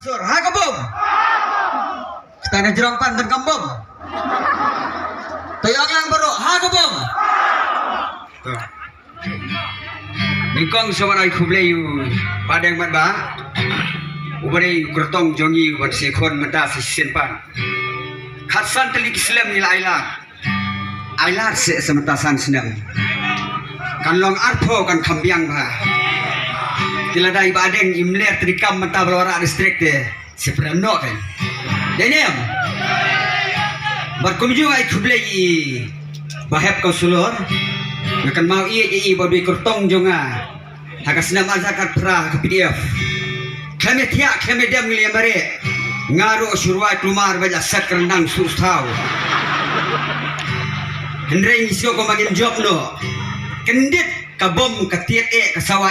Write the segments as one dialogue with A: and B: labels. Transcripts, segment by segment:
A: Sur, ha kampung. Tanah jerong pan dan kampung. Toyok lang baru, ha kampung. Tuh. Ningkong semanai kubleyu padang matba. Ubari kurtong jongi ubat sekon mata sisimpan. Khasan telik Islam nila ailar se sematasan senang. Kan long arpo kan kambiang ba. Tiladai badeng imler trikam mata belora distrik de seprano kan. Denem. Berkunjung ai kublei bahap kau sulur. Makan mau i babi kurtong jonga. Hakas nama zakat pra ke PDF. Kami tiak kami diam ngeliam bare. Ngaru surwai kelumar baca sakar nang sustau. Hendrai nisio ko magin job no. Kendit kabom katiet kasawa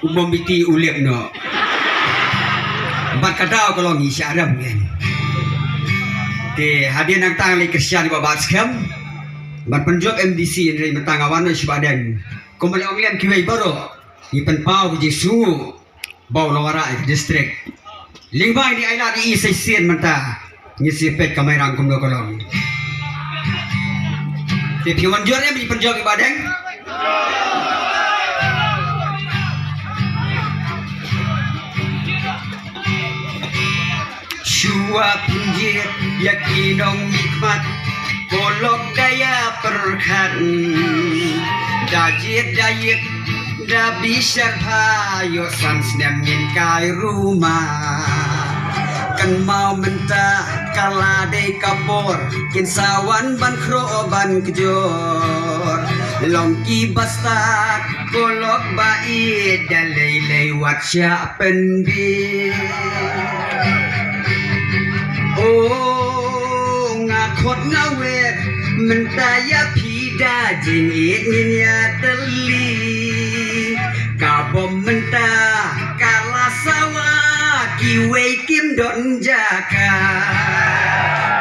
A: umum biti ulip no. Bat kadau kalau ngisi aram kan. Te hadir nang tang li Kristian di bawah skam. Bat penjob MDC hendrai mentang awan no sibadan. Kembali onglian kiwai baru. Ipan pau Jesu. Bau lawara distrik. Lingbai di aila di isai sien menta. Ngisi pet kamai rangkum do kolong. Te piwan jore mi penjob ibadeng. Shua pinjir yakinong nikmat kolok daya perkan dajit dayit da bisar payo sans nemin kai rumah kan mau mentah kala de kapor kin sawan ban kro ban kejor longki basta kolok bai dalai lewat sya pendi oh ngakot ngawe mentaya pida jingit ninya teli kabom mentah kala sawa kiwe kim don jaka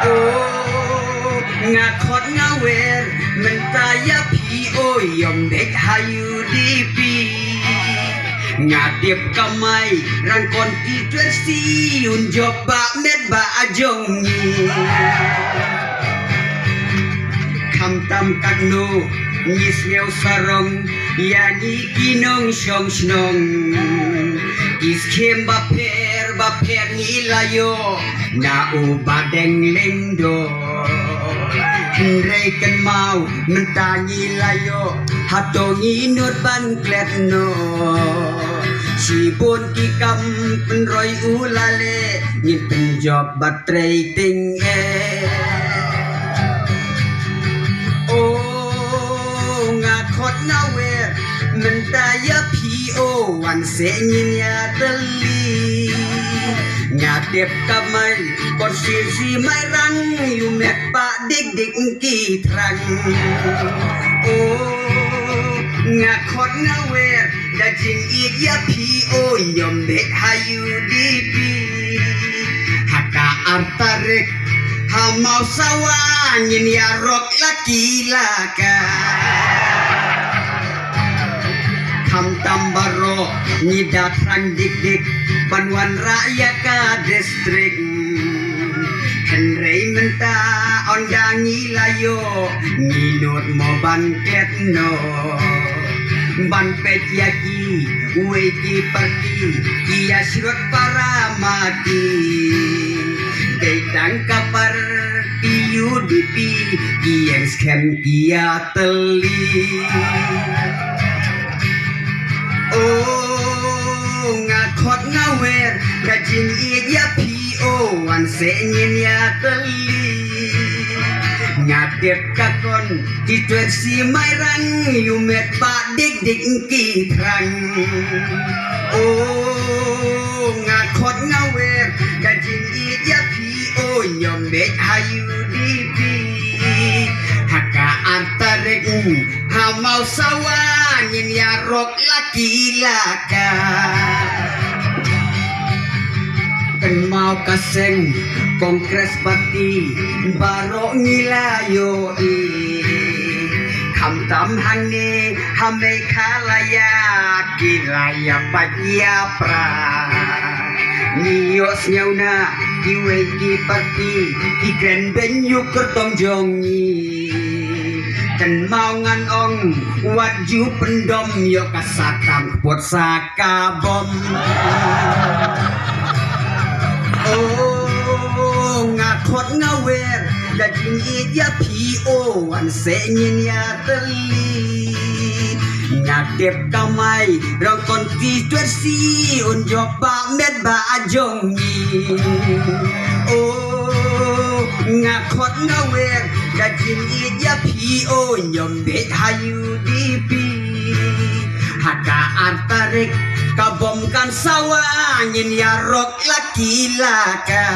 A: oh ngakot ngawer mentaya pi oyom dek hayu dipi ngadip kamai ran konstituensi unjob ba met ba ajongi kam tam kakno ngis ngeu sarong yani kinong syong snong iskem baper nilayo na ubadeng lendo Hendrai kan mau mentangi layo hatongi nur ban kletno sibun kikam penroy ulale ngin penjob baterai ting oh ngakot ngawer mentaya PO wan se nyinya teli ngadep kamai konsisi mai rang yumet pak dik dik ki trang oh ngakot ngawer dajing iya PO nyom dek hayu dipi haka artarek hamau sawan yin ya rok laki laka kam tambaro nyidat rang dik dik Banwan rakyat ka distrik Henry menta ondangi layo Ninut mo banket no Banpet yaki Weki parti Kia sirot para mati Kaitang kapar UDP Kiang scam kia teli oh ngakot ngawer gajing iya PO wan se nyinya teli ngadep kakon situasi mairang yumet pak dik dik ki trang oh ngakot ngawer gajing iya PO nyombet hayu dipi haka antarek hamau sawan ya rok laki laka kan mau kaseng kongres parti baro ngilayo kam tam hangne hame khalaya kilaya pajya pra Nios nyauna iwe di parti di grand venue kertong jongi dan maungan ong waju pendom yo kasakam buat sakabom. Oh ngakot ngawer daging iya PO an senyin ya teli ngadep damai rong konstitusi unjok pamet bajongi. Oh ngakot ngawer daging iya PO nyombet hayu dipi haka antarik kabomkan sawah ngin ya rok laki laka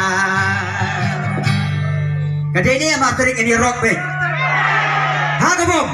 A: kadene ya materik ini rok be ha kabom